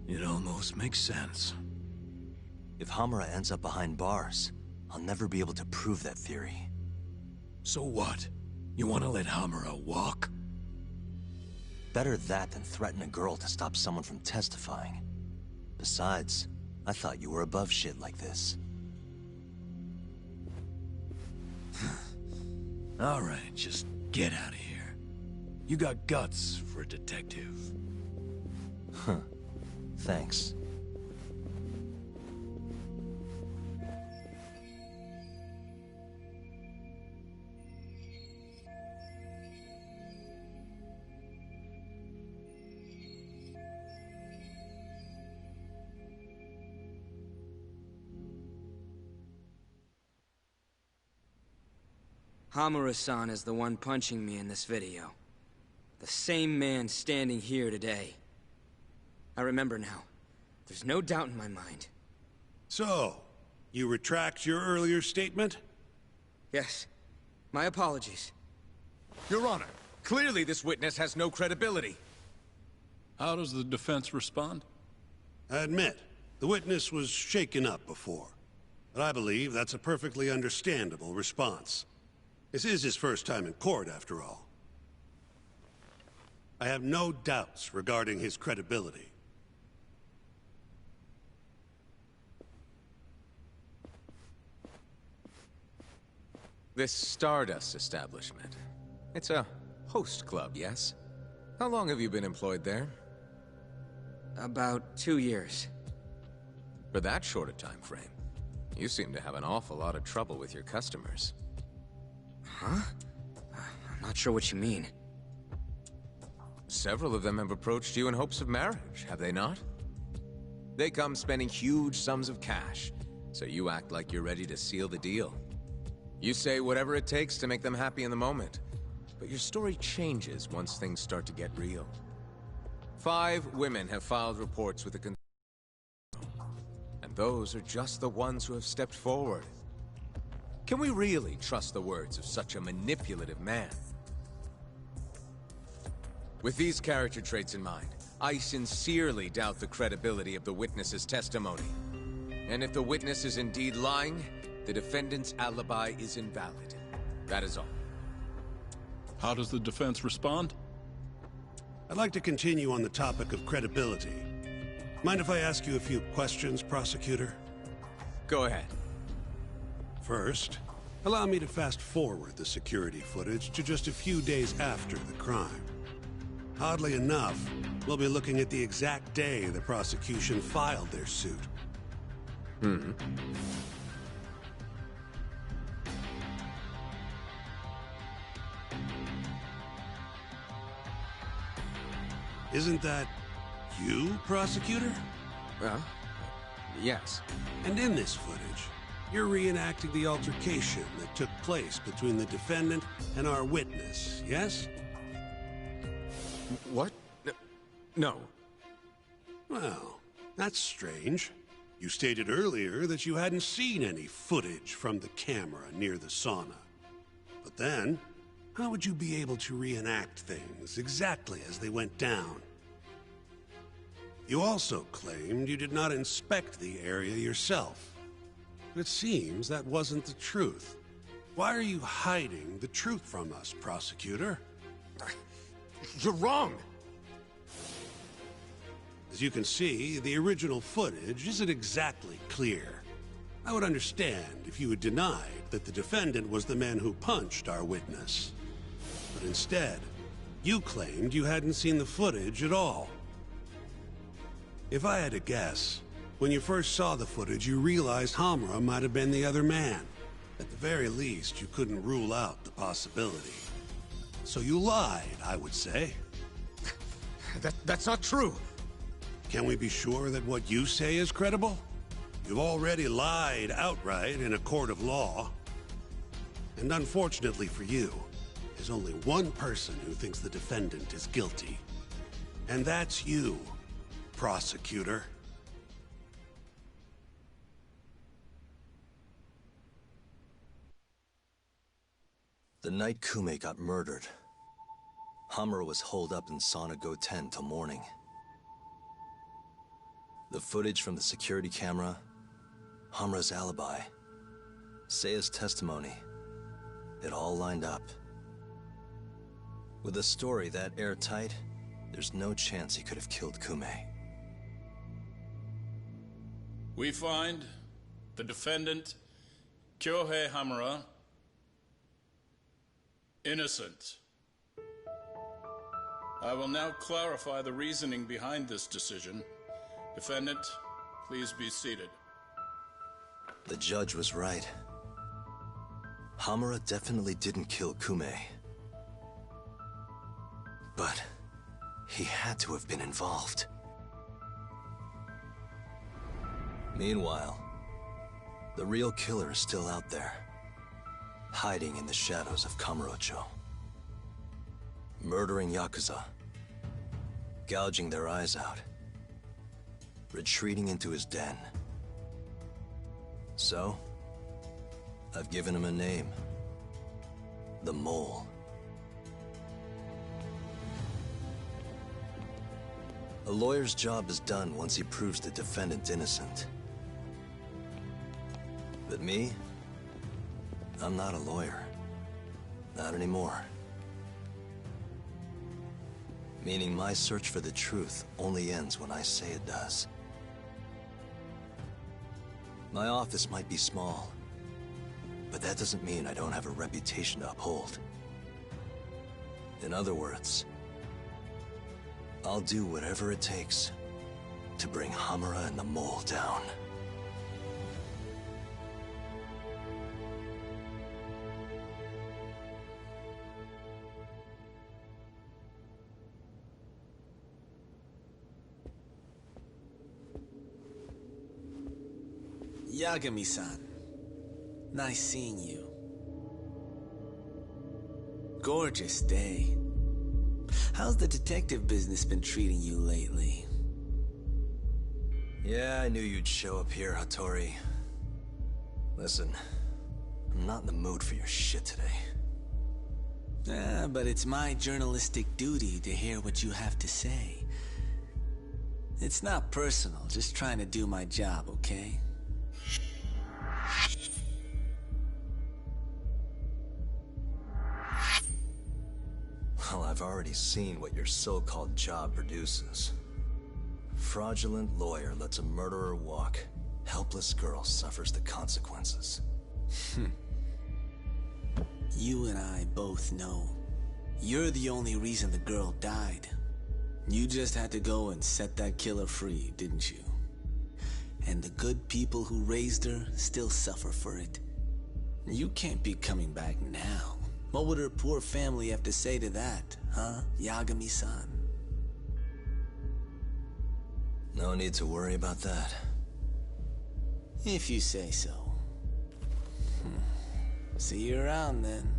It almost makes sense. If Hamura ends up behind bars, I'll never be able to prove that theory. So what? You want to let Hamura walk? Better that than threaten a girl to stop someone from testifying. Besides, I thought you were above shit like this. All right, just get out of here. You got guts for a detective. Huh. Thanks. Hamura-san is the one punching me in this video. The same man standing here today. I remember now. There's no doubt in my mind. So, you retract your earlier statement? Yes. My apologies. Your Honor, clearly this witness has no credibility. How does the defense respond? I admit, the witness was shaken up before. But I believe that's a perfectly understandable response. This is his first time in court, after all. I have no doubts regarding his credibility. This Stardust establishment. It's a host club, yes? How long have you been employed there? About 2 years. For that short a time frame, you seem to have an awful lot of trouble with your customers. Huh? I'm not sure what you mean. Several of them have approached you in hopes of marriage, have they not? They come spending huge sums of cash, so you act like you're ready to seal the deal. You say whatever it takes to make them happy in the moment, but your story changes once things start to get real. 5 women have filed reports with the and those are just the ones who have stepped forward. Can we really trust the words of such a manipulative man? With these character traits in mind, I sincerely doubt the credibility of the witness's testimony. And if the witness is indeed lying, the defendant's alibi is invalid. That is all. How does the defense respond? I'd like to continue on the topic of credibility. Mind if I ask you a few questions, prosecutor? Go ahead. First, allow me to fast forward the security footage to just a few days after the crime. Oddly enough, we'll be looking at the exact day the prosecution filed their suit. Isn't that you, prosecutor? Well, yes. And in this footage, you're reenacting the altercation that took place between the defendant and our witness, yes? What? No. Well, that's strange. You stated earlier that you hadn't seen any footage from the camera near the sauna. But then, how would you be able to reenact things exactly as they went down? You also claimed you did not inspect the area yourself. But it seems that wasn't the truth. Why are you hiding the truth from us, prosecutor? You're wrong! As you can see, the original footage isn't exactly clear. I would understand if you had denied that the defendant was the man who punched our witness. But instead, you claimed you hadn't seen the footage at all. If I had to guess, when you first saw the footage, you realized Hamura might have been the other man. At the very least, you couldn't rule out the possibility. So you lied, I would say. That's not true. Can we be sure that what you say is credible? You've already lied outright in a court of law. And unfortunately for you, there's only one person who thinks the defendant is guilty. And that's you, prosecutor. The night Kume got murdered, Hamura was holed up in Sauna Go 10 till morning. The footage from the security camera, Hamura's alibi, Seiya's testimony, it all lined up. With a story that airtight, there's no chance he could have killed Kume. We find the defendant, Kyohei Hamura, innocent. I will now clarify the reasoning behind this decision. Defendant, please be seated. The judge was right. Hamura definitely didn't kill Kume. But he had to have been involved. Meanwhile, the real killer is still out there, hiding in the shadows of Kamurocho. Murdering Yakuza, gouging their eyes out, retreating into his den. So, I've given him a name. The Mole. A lawyer's job is done once he proves the defendant innocent. But me? I'm not a lawyer. Not anymore. Meaning my search for the truth only ends when I say it does. My office might be small, but that doesn't mean I don't have a reputation to uphold. In other words, I'll do whatever it takes to bring Hamura and the Mole down. Yagami-san, nice seeing you. Gorgeous day. How's the detective business been treating you lately? Yeah, I knew you'd show up here, Hattori. Listen, I'm not in the mood for your shit today. But it's my journalistic duty to hear what you have to say. It's not personal, just trying to do my job, okay? Well, I've already seen what your so-called job produces. Fraudulent lawyer lets a murderer walk. Helpless girl suffers the consequences. You and I both know. You're the only reason the girl died. You just had to go and set that killer free, didn't you? And the good people who raised her still suffer for it. You can't be coming back now. What would her poor family have to say to that, huh, Yagami-san? No need to worry about that. If you say so. See you around then.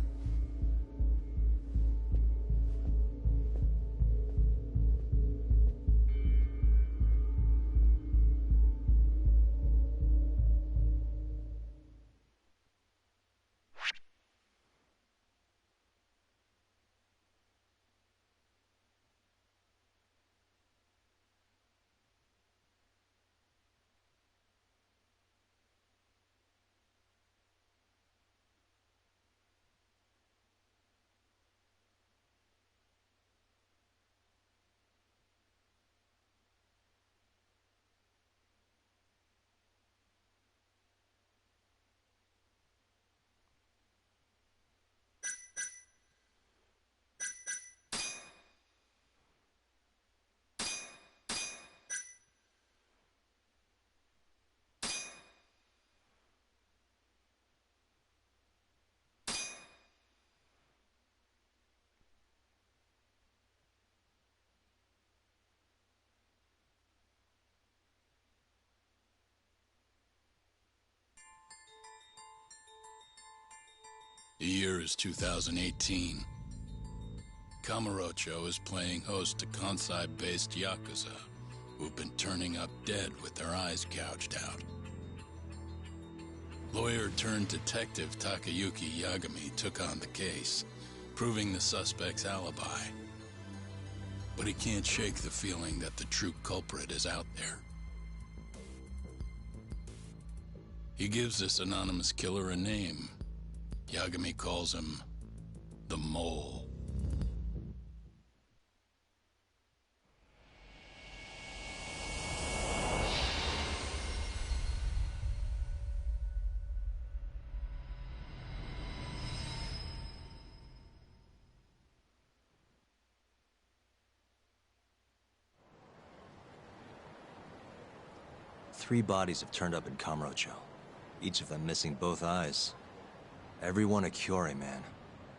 The year is 2018. Kamurocho is playing host to Kansai-based Yakuza, who've been turning up dead with their eyes gouged out. Lawyer-turned-detective Takayuki Yagami took on the case, proving the suspect's alibi. But he can't shake the feeling that the true culprit is out there. He gives this anonymous killer a name. Yagami calls him the Mole. Three bodies have turned up in Kamurocho, each of them missing both eyes. Everyone a Kyorei, man.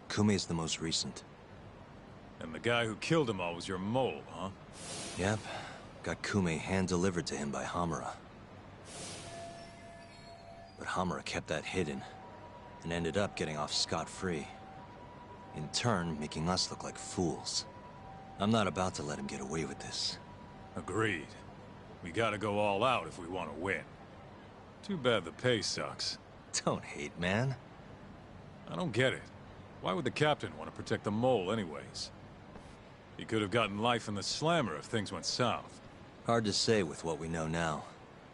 Kumei's the most recent. And the guy who killed them all was your mole, huh? Yep. Got Kumei hand-delivered to him by Hamura. But Hamura kept that hidden, and ended up getting off scot-free. In turn, making us look like fools. I'm not about to let him get away with this. Agreed. We gotta go all out if we want to win. Too bad the pay sucks. Don't hate, man. I don't get it. Why would the captain want to protect the mole anyways? He could have gotten life in the slammer if things went south. Hard to say with what we know now.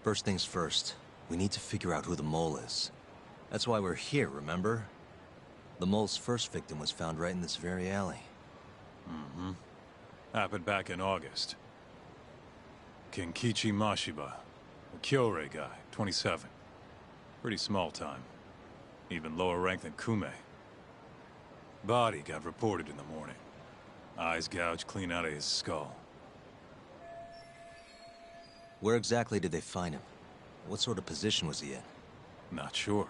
First things first, we need to figure out who the mole is. That's why we're here, remember? The mole's first victim was found right in this very alley. Mm-hmm. Happened back in August. Kenkichi Mashiba, a Kyorei guy, 27. Pretty small time. Even lower rank than Kumei. Body got reported in the morning. Eyes gouged clean out of his skull. Where exactly did they find him? What sort of position was he in? Not sure.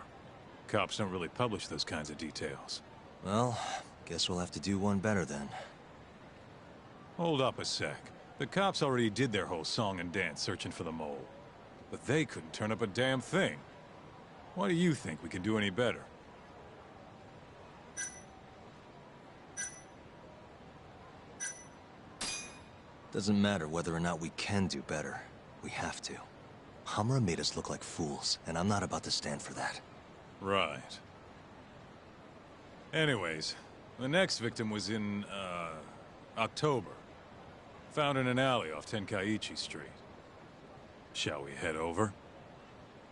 Cops don't really publish those kinds of details. Well, guess we'll have to do one better then. Hold up a sec. The cops already did their whole song and dance searching for the mole. But they couldn't turn up a damn thing. Why do you think we can do any better? Doesn't matter whether or not we can do better. We have to. Hamura made us look like fools, and I'm not about to stand for that. Right. Anyways, the next victim was in, October. Found in an alley off Tenkaichi Street. Shall we head over?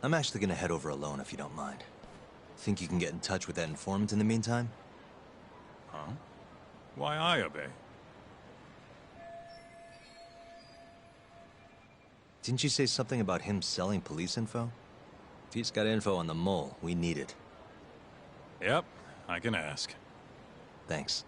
I'm actually gonna head over alone if you don't mind. Think you can get in touch with that informant in the meantime? Huh? Why Ayabe? Didn't you say something about him selling police info? If he's got info on the mole, we need it. Yep, I can ask. Thanks.